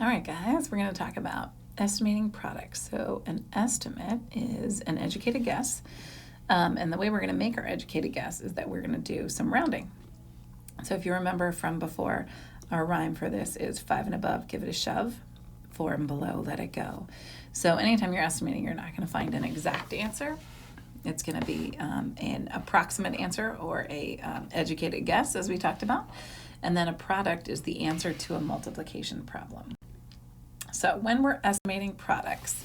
All right, guys, we're going to talk about estimating products. So an estimate is an educated guess. And the way we're going to make our educated guess is that we're going to do some rounding. So if you remember from before, our rhyme for this is 5 and above, give it a shove. 4 and below, let it go. So anytime you're estimating, you're not going to find an exact answer. It's going to be an approximate answer or a educated guess, as we talked about. And then a product is the answer to a multiplication problem. So when we're estimating products,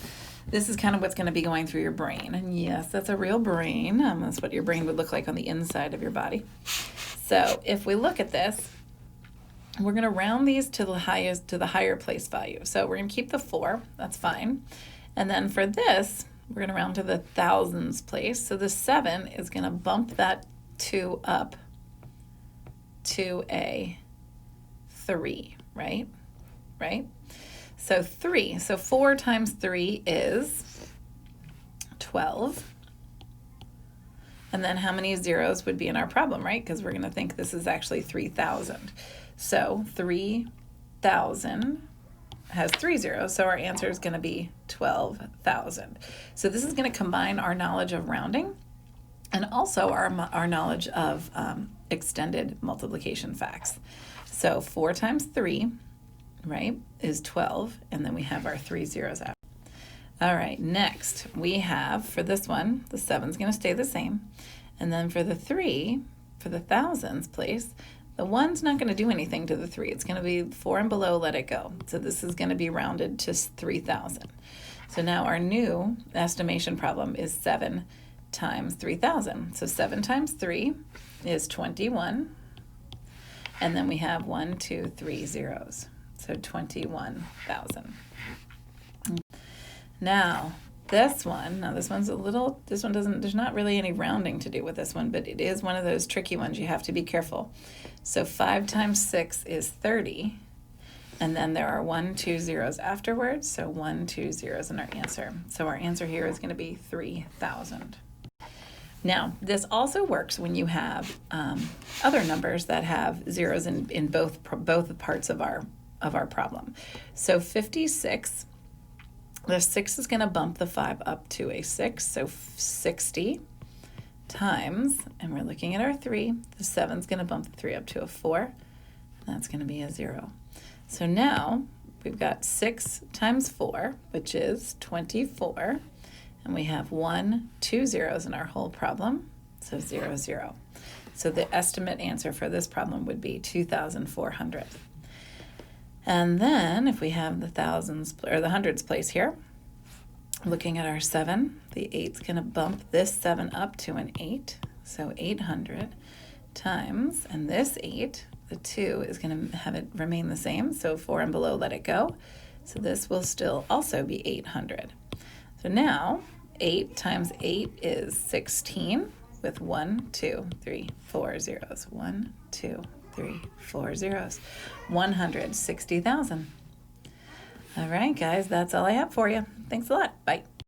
this is kind of what's going to be going through your brain. And yes, that's a real brain. That's what your brain would look like on the inside of your body. So if we look at this, we're going to round these to the higher place value. So we're going to keep the 4. That's fine. And then for this, we're going to round to the thousands place. So the 7 is going to bump that 2 up to a 3, right? Right? So 3. So 4 times 3 is 12. And then how many zeros would be in our problem, right? Because we're going to think this is actually 3,000. So 3,000 has 3 zeros, so our answer is going to be 12,000. So this is going to combine our knowledge of rounding and also our knowledge of extended multiplication facts. So 4 times 3, right, is 12, and then we have our 3 zeros out. All right, next we have, for this one, the 7's going to stay the same. And then for the 3, for the thousands place, the 1's not going to do anything to the 3. It's going to be 4 and below, let it go. So this is going to be rounded to 3,000. So now our new estimation problem is 7 times 3,000. So 7 times 3 is 21. And then we have 1, 2, 3 zeros. So 21,000. Now this one, there's not really any rounding to do with this one, but it is one of those tricky ones. You have to be careful. So 5 times 6 is 30. And then there are 1, 2 zeros afterwards. So 1, 2 zeros in our answer. So our answer here is going to be 3,000. Now, this also works when you have other numbers that have zeros in both parts of our problem. So 56, the 6 is going to bump the 5 up to a 6, so 60 times, and we're looking at our 3, the 7 is going to bump the 3 up to a 4, and that's going to be a 0. So now we've got 6 times 4, which is 24, and we have 1, 2 zeros in our whole problem, so 0, 0. So the estimate answer for this problem would be 2,400. And then if we have the thousands or the hundreds place here, looking at our 7, the 8's going to bump this 7 up to an 8, so 800 times, and this 8, the 2 is going to have it remain the same, so 4 and below, let it go. So this will still also be 800. So now 8 times 8 is 16 with 1, 2, 3, 4 zeros. 1, 2, 3, 4 zeros. 160,000. All right, guys, that's all I have for you. Thanks a lot. Bye.